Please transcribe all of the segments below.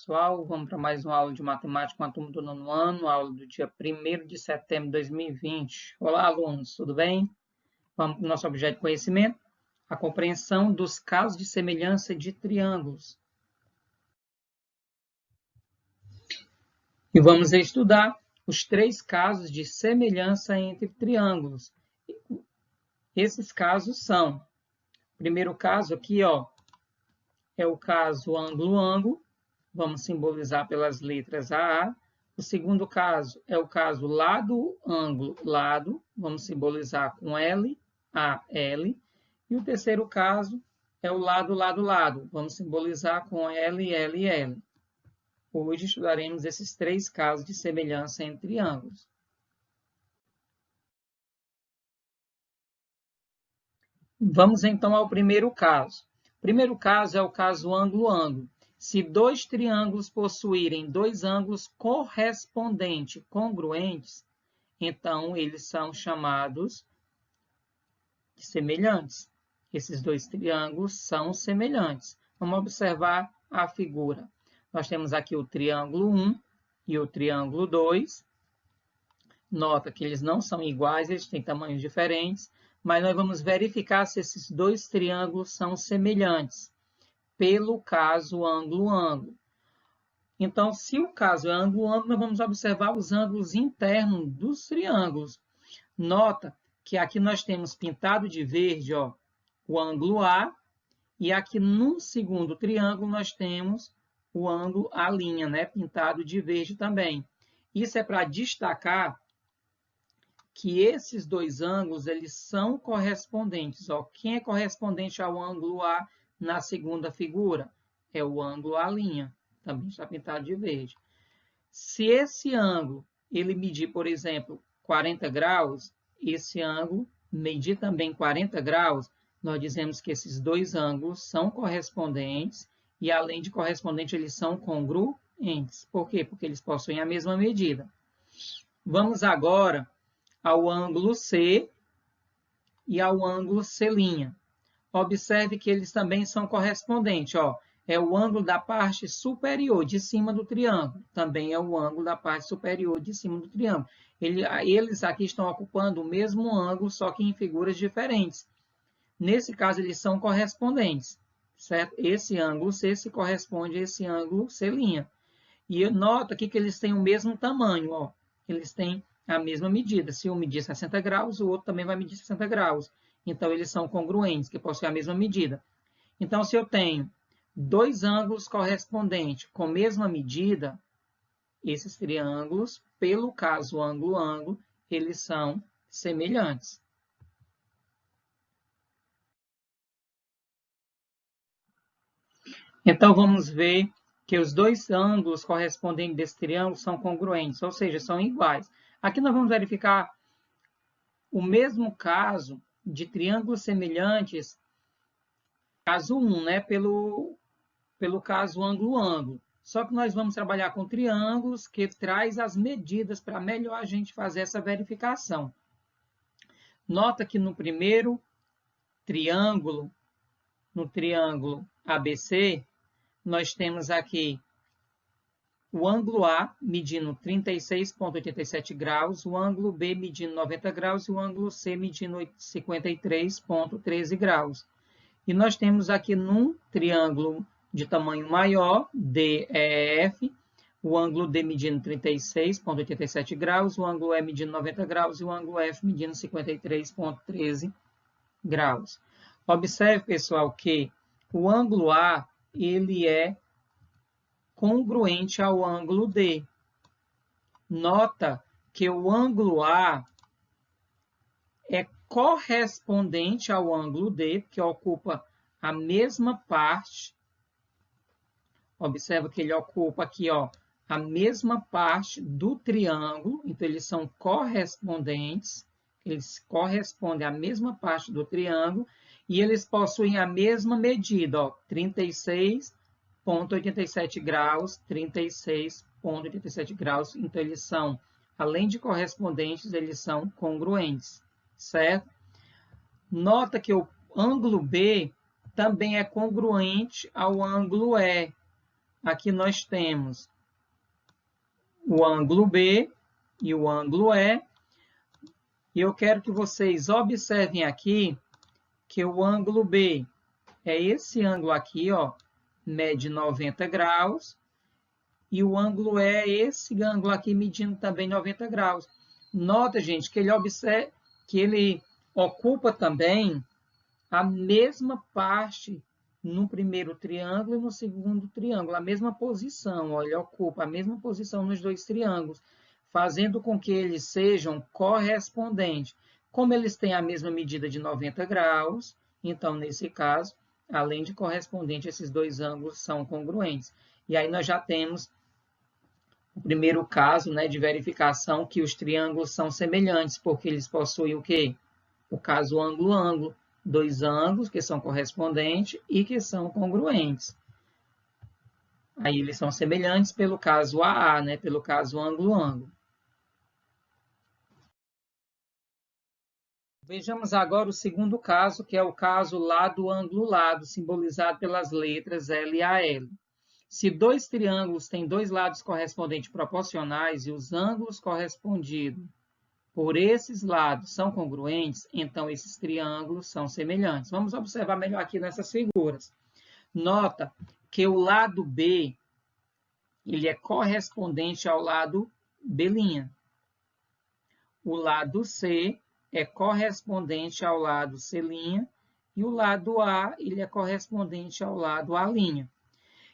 pessoal, vamos para mais uma aula de matemática com a turma do nono ano, aula do dia 1º de setembro de 2020. Olá, alunos, tudo bem? Vamos para o nosso objeto de conhecimento, a compreensão dos casos de semelhança de triângulos. E vamos estudar os 3 casos de semelhança entre triângulos. Esses casos são, o primeiro caso aqui, é o caso ângulo-ângulo, vamos simbolizar pelas letras AA. O segundo caso é o caso lado-ângulo-lado, vamos simbolizar com L, A, L. E o terceiro caso é o lado-lado-lado, vamos simbolizar com L, L, L. Hoje estudaremos esses 3 casos de semelhança entre triângulos. Vamos então ao primeiro caso. O primeiro caso é o caso ângulo-ângulo. Se 2 triângulos possuírem 2 ângulos correspondentes, congruentes, então eles são chamados de semelhantes. Esses 2 triângulos são semelhantes. Vamos observar a figura. Nós temos aqui o triângulo 1 e o triângulo 2. Nota que eles não são iguais, eles têm tamanhos diferentes, mas nós vamos verificar se esses 2 triângulos são semelhantes, pelo caso ângulo-ângulo. Então, se o caso é ângulo-ângulo, nós vamos observar os ângulos internos dos triângulos. Nota que aqui nós temos pintado de verde, o ângulo A, e aqui no segundo triângulo nós temos o ângulo A', pintado de verde também. Isso é para destacar que esses 2 ângulos eles são correspondentes. Quem é correspondente ao ângulo A na segunda figura? É o ângulo A', também está pintado de verde. Se esse ângulo ele medir, por exemplo, 40 graus, esse ângulo medir também 40 graus, nós dizemos que esses 2 ângulos são correspondentes e, além de correspondentes, eles são congruentes. Por quê? Porque eles possuem a mesma medida. Vamos agora ao ângulo C e ao ângulo C'. Observe que eles também são correspondentes. É o ângulo da parte superior, de cima do triângulo. Também é o ângulo da parte superior, de cima do triângulo. Eles aqui estão ocupando o mesmo ângulo, só que em figuras diferentes. Nesse caso, eles são correspondentes, certo? Esse ângulo C se corresponde a esse ângulo C'. E nota aqui que eles têm o mesmo tamanho, Eles têm a mesma medida. Se um medir 60 graus, o outro também vai medir 60 graus. Então, eles são congruentes, que possuem a mesma medida. Então, se eu tenho 2 ângulos correspondentes com a mesma medida, esses triângulos, pelo caso ângulo-ângulo, eles são semelhantes. Então, vamos ver que os 2 ângulos correspondentes desse triângulo são congruentes, ou seja, são iguais. Aqui nós vamos verificar o mesmo caso de triângulos semelhantes, caso 1, pelo caso ângulo-ângulo. Só que nós vamos trabalhar com triângulos que traz as medidas para melhor a gente fazer essa verificação. Nota que no primeiro triângulo, no triângulo ABC, nós temos aqui o ângulo A medindo 36,87 graus, o ângulo B medindo 90 graus e o ângulo C medindo 53,13 graus. E nós temos aqui num triângulo de tamanho maior, DEF, o ângulo D medindo 36,87 graus, o ângulo E medindo 90 graus e o ângulo F medindo 53,13 graus. Observe, pessoal, que o ângulo A ele é congruente ao ângulo D. Nota que o ângulo A é correspondente ao ângulo D, que ocupa a mesma parte. Observa que ele ocupa aqui, a mesma parte do triângulo. Então, eles são correspondentes. Eles correspondem à mesma parte do triângulo. E eles possuem a mesma medida, 36,87 graus, 36,87 graus. Então, eles são, além de correspondentes, eles são congruentes, certo? Nota que o ângulo B também é congruente ao ângulo E. aqui nós temos o ângulo B e o ângulo E. E eu quero que vocês observem aqui que o ângulo B é esse ângulo aqui, ó, mede 90 graus. E o ângulo E é esse ângulo aqui medindo também 90 graus. Nota, gente, que ele ocupa também a mesma parte no primeiro triângulo e no segundo triângulo, a mesma posição, ó, ele ocupa a mesma posição nos dois triângulos, fazendo com que eles sejam correspondentes. Como eles têm a mesma medida de 90 graus, então, nesse caso, além de correspondente, esses dois ângulos são congruentes. E aí nós já temos o primeiro caso, né, de verificação que os triângulos são semelhantes, porque eles possuem o quê? O caso ângulo-ângulo, dois ângulos que são correspondentes e que são congruentes. Aí eles são semelhantes pelo caso AA, né, pelo caso ângulo-ângulo. Vejamos agora o segundo caso, que é o caso lado-ângulo-lado, simbolizado pelas letras L e AL. Se dois triângulos têm dois lados correspondentes proporcionais e os ângulos correspondidos por esses lados são congruentes, então esses triângulos são semelhantes. Vamos observar melhor aqui nessas figuras. Nota que o lado B ele é correspondente ao lado B'. O lado C é correspondente ao lado C' e o lado A ele é correspondente ao lado A'.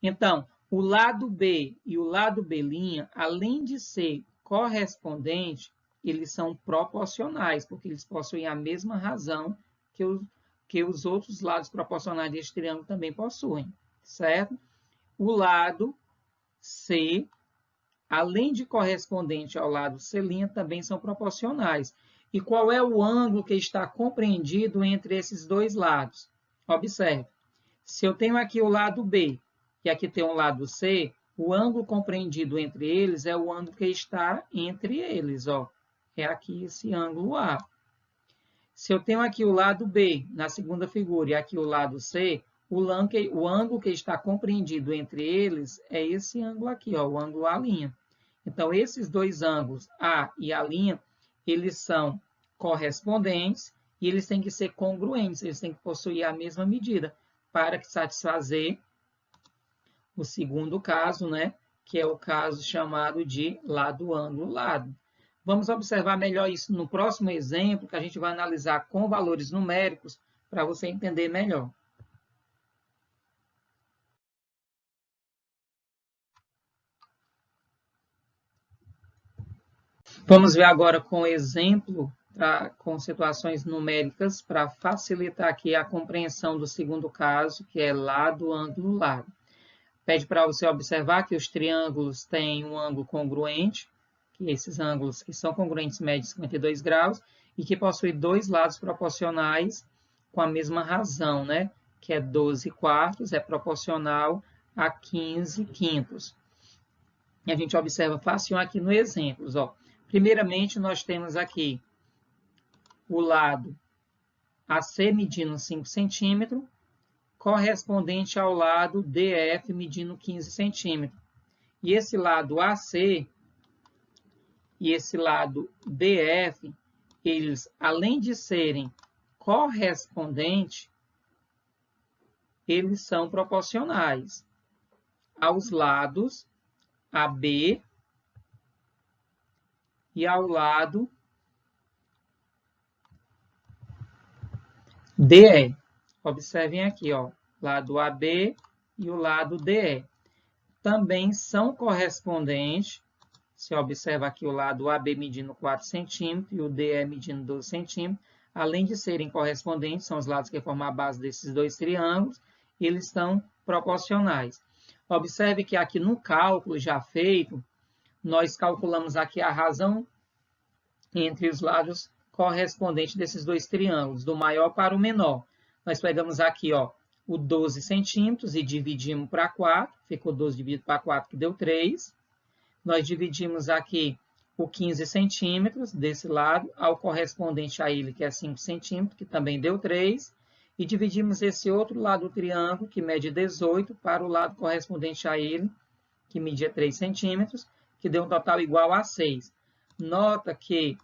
Então, o lado B e o lado B', além de ser correspondentes, eles são proporcionais, porque eles possuem a mesma razão que os outros lados proporcionais deste triângulo também possuem, certo? O lado C, além de correspondente ao lado C', também são proporcionais. E qual é o ângulo que está compreendido entre esses dois lados? Observe, se eu tenho aqui o lado B e aqui tem o lado C, o ângulo compreendido entre eles é o ângulo que está entre eles, ó. É aqui esse ângulo A. Se eu tenho aqui o lado B na segunda figura e aqui o lado C, o ângulo que está compreendido entre eles é esse ângulo aqui, ó, o ângulo A'. Então, esses dois ângulos, A e A', eles são correspondentes e eles têm que ser congruentes, eles têm que possuir a mesma medida para satisfazer o segundo caso, né, que é o caso chamado de lado-ângulo-lado. Vamos observar melhor isso no próximo exemplo, que a gente vai analisar com valores numéricos para você entender melhor. Vamos ver agora com exemplo, com situações numéricas, para facilitar aqui a compreensão do segundo caso, que é lado-ângulo-lado. Pede para você observar que os triângulos têm um ângulo congruente, que esses ângulos que são congruentes medem 52 graus, e que possuem dois lados proporcionais com a mesma razão, né? Que é 12 quartos, é proporcional a 15 quintos. E a gente observa fácil aqui no exemplo, ó. Primeiramente, nós temos aqui o lado AC medindo 5 centímetros, correspondente ao lado DF medindo 15 centímetros. E esse lado AC e esse lado DF, eles, além de serem correspondentes, eles são proporcionais aos lados AB e ao lado DE. Observem aqui, ó, lado AB e o lado DE. Também são correspondentes. Você observa aqui o lado AB medindo 4 centímetros e o DE medindo 12 centímetros. Além de serem correspondentes, são os lados que formam a base desses dois triângulos, eles estão proporcionais. Observe que aqui no cálculo já feito, nós calculamos aqui a razão entre os lados correspondentes desses dois triângulos, do maior para o menor. Nós pegamos aqui, ó, o 12 centímetros e dividimos para 4, ficou 12 dividido para 4, que deu 3. Nós dividimos aqui o 15 centímetros desse lado, ao correspondente a ele, que é 5 centímetros, que também deu 3. e dividimos esse outro lado do triângulo, que mede 18, para o lado correspondente a ele, que media 3 centímetros, que deu um total igual a 6. Nota que,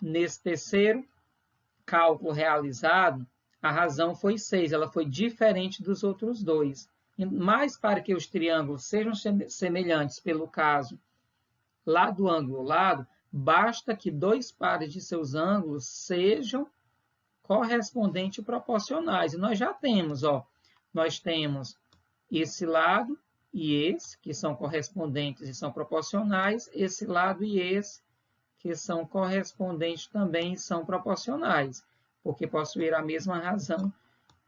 nesse terceiro cálculo realizado, a razão foi 6, ela foi diferente dos outros dois. Mas para que os triângulos sejam semelhantes, pelo caso lado, ângulo, lado, basta que dois pares de seus ângulos sejam correspondentes e proporcionais. E nós já temos, ó, nós temos esse lado e esse, que são correspondentes e são proporcionais, esse lado e esse, que são correspondentes também e são proporcionais, porque possuíram a mesma razão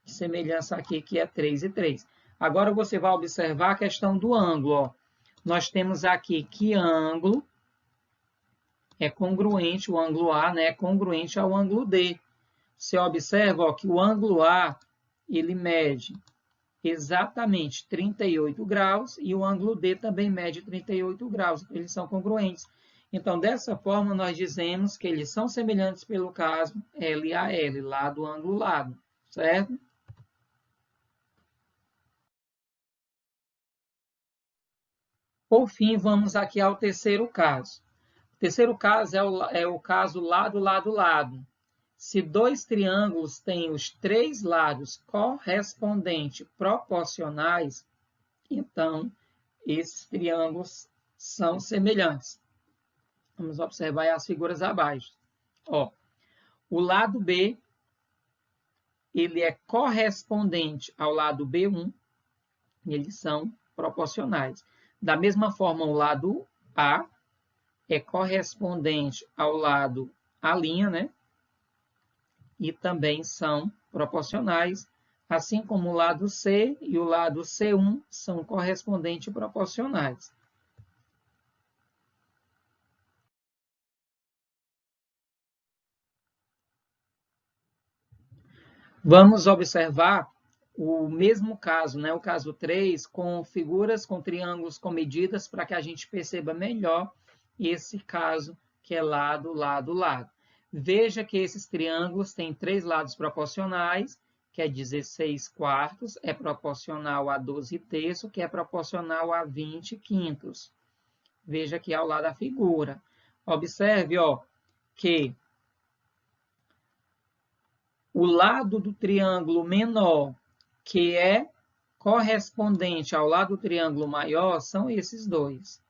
de semelhança aqui, que é 3 e 3. Agora você vai observar a questão do ângulo. Ó. Nós temos aqui que ângulo é congruente, o ângulo A, né, é congruente ao ângulo D. Você observa, ó, que o ângulo A ele mede exatamente 38 graus e o ângulo D também mede 38 graus. Eles são congruentes. Então, dessa forma, nós dizemos que eles são semelhantes pelo caso L a L, lado, ângulo, lado, certo? Por fim, vamos aqui ao terceiro caso. O terceiro caso é o caso lado, lado, lado. Se dois triângulos têm os três lados correspondentes proporcionais, então esses triângulos são semelhantes. Vamos observar as figuras abaixo. Ó, o lado B ele é correspondente ao lado B1, e eles são proporcionais. Da mesma forma, o lado A é correspondente ao lado A', né? E também são proporcionais, assim como o lado C e o lado C1 são correspondentes e proporcionais. Vamos observar o mesmo caso, né? O caso 3, com figuras, com triângulos, com medidas, para que a gente perceba melhor esse caso que é lado, lado, lado. Veja que esses triângulos têm três lados proporcionais, que é 16 quartos, é proporcional a 12 terços, que é proporcional a 20 quintos. Veja aqui ao lado da figura. Observe, ó, que o lado do triângulo menor, que é correspondente ao lado do triângulo maior, são esses dois.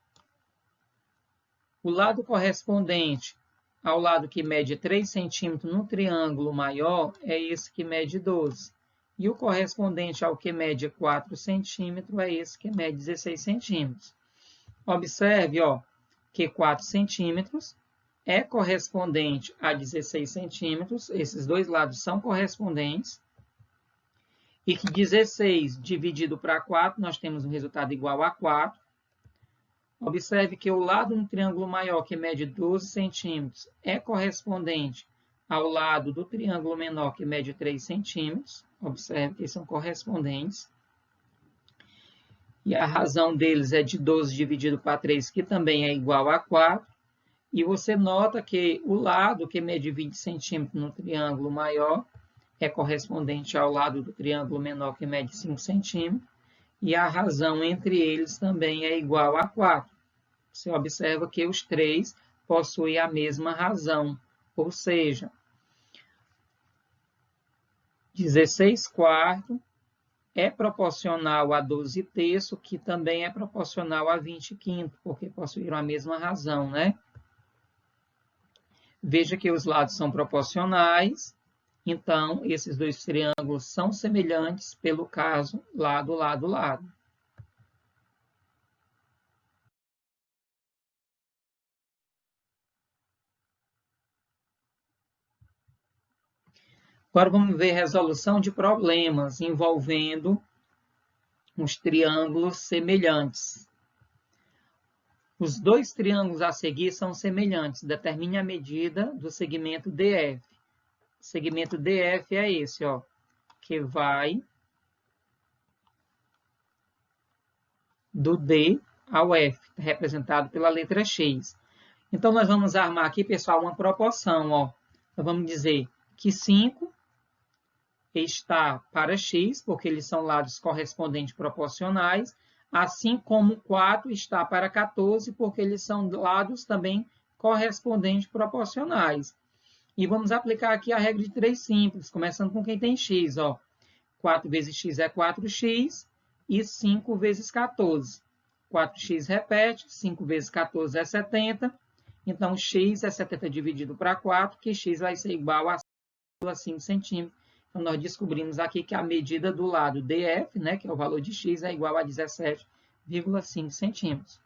O lado correspondente ao lado que mede 3 centímetros no triângulo maior é esse que mede 12. E o correspondente ao que mede 4 centímetros é esse que mede 16 centímetros. Observe, ó, que 4 centímetros é correspondente a 16 centímetros, esses dois lados são correspondentes, e que 16 dividido para 4, nós temos um resultado igual a 4. Observe que o lado do triângulo maior, que mede 12 centímetros, é correspondente ao lado do triângulo menor, que mede 3 centímetros. Observe que eles são correspondentes. E a razão deles é de 12 dividido para 3, que também é igual a 4. E você nota que o lado que mede 20 centímetros no triângulo maior é correspondente ao lado do triângulo menor, que mede 5 centímetros. E a razão entre eles também é igual a 4. Você observa que os três possuem a mesma razão, ou seja, 16 quartos é proporcional a 12 terços, que também é proporcional a 20 quintos, porque possuíram a mesma razão, né? Veja que os lados são proporcionais, então esses dois triângulos são semelhantes pelo caso lado, lado, lado. Agora vamos ver resolução de problemas envolvendo os triângulos semelhantes. Os dois triângulos a seguir são semelhantes. Determine a medida do segmento DF. O segmento DF é esse, ó, que vai do D ao F, representado pela letra X. Então, nós vamos armar aqui, pessoal, uma proporção. Ó. Nós vamos dizer que 5 está para x, porque eles são lados correspondentes proporcionais, assim como 4 está para 14, porque eles são lados também correspondentes proporcionais. E vamos aplicar aqui a regra de 3 simples, começando com quem tem x. Ó. 4 vezes x é 4x e 5 vezes 14. 4x repete, 5 vezes 14 é 70. Então, x é 70 dividido para 4, que x vai ser igual a 5 centímetros. Então, nós descobrimos aqui que a medida do lado DF, né, que é o valor de x, é igual a 17,5 centímetros.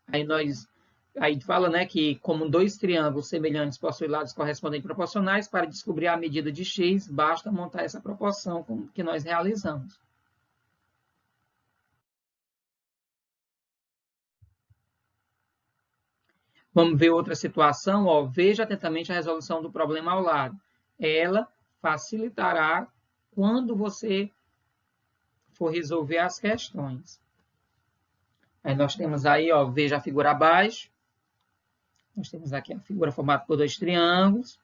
Aí fala, né, que como dois triângulos semelhantes possuem lados correspondentes proporcionais, para descobrir a medida de x, basta montar essa proporção que nós realizamos. Vamos ver outra situação. Ó, veja atentamente a resolução do problema ao lado. Ela facilitará quando você for resolver as questões. Aí nós temos aí, ó, veja a figura abaixo. Nós temos aqui a figura formada por dois triângulos.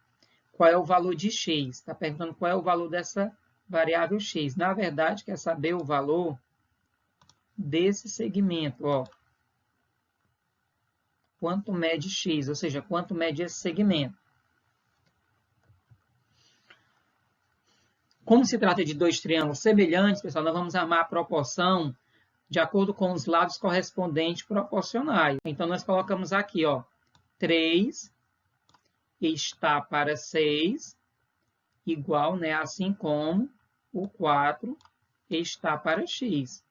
Qual é o valor de x? Está perguntando qual é o valor dessa variável x. Na verdade, quer saber o valor desse segmento, ó. Quanto mede x, ou seja, quanto mede esse segmento. Como se trata de dois triângulos semelhantes, pessoal, nós vamos armar a proporção de acordo com os lados correspondentes proporcionais. Então, nós colocamos aqui, ó, 3 está para 6, igual, né, assim como o 4 está para x.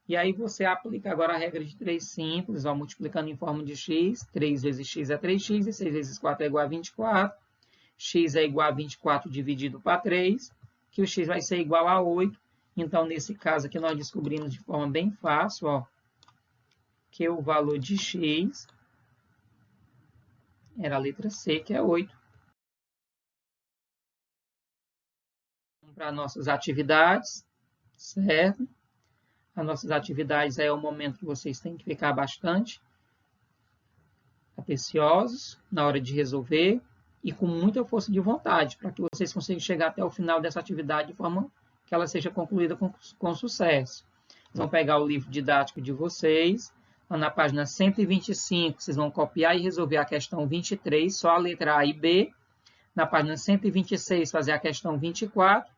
E aí você aplica agora a regra de 3 simples, ó, multiplicando em forma de x. 3 vezes x é 3x, e 6 vezes 4 é igual a 24. X é igual a 24 dividido para 3, que o x vai ser igual a 8. Então, nesse caso aqui, nós descobrimos de forma bem fácil, ó, que o valor de x era a letra C, que é 8. Vamos para nossas atividades, certo? As nossas atividades é o momento que vocês têm que ficar bastante atenciosos na hora de resolver e com muita força de vontade, para que vocês consigam chegar até o final dessa atividade de forma que ela seja concluída com sucesso. Vocês vão pegar o livro didático de vocês, lá na página 125, vocês vão copiar e resolver a questão 23, só a letra A e B. Na página 126, fazer a questão 24.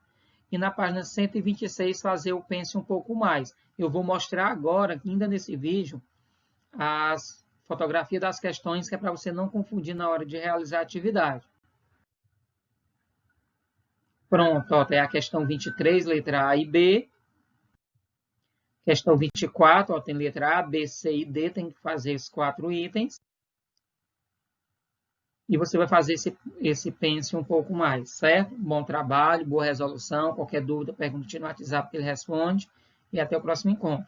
E na página 126, fazer o pense um pouco mais. Eu vou mostrar agora, ainda nesse vídeo, as fotografias das questões, que é para você não confundir na hora de realizar a atividade. Pronto, ó, tem a questão 23, letra A e B. Questão 24, ó, tem letra A, B, C e D, tem que fazer esses 4 itens. E você vai fazer esse pense um pouco mais, certo? Bom trabalho, boa resolução. Qualquer dúvida, pergunte no WhatsApp que ele responde. E até o próximo encontro.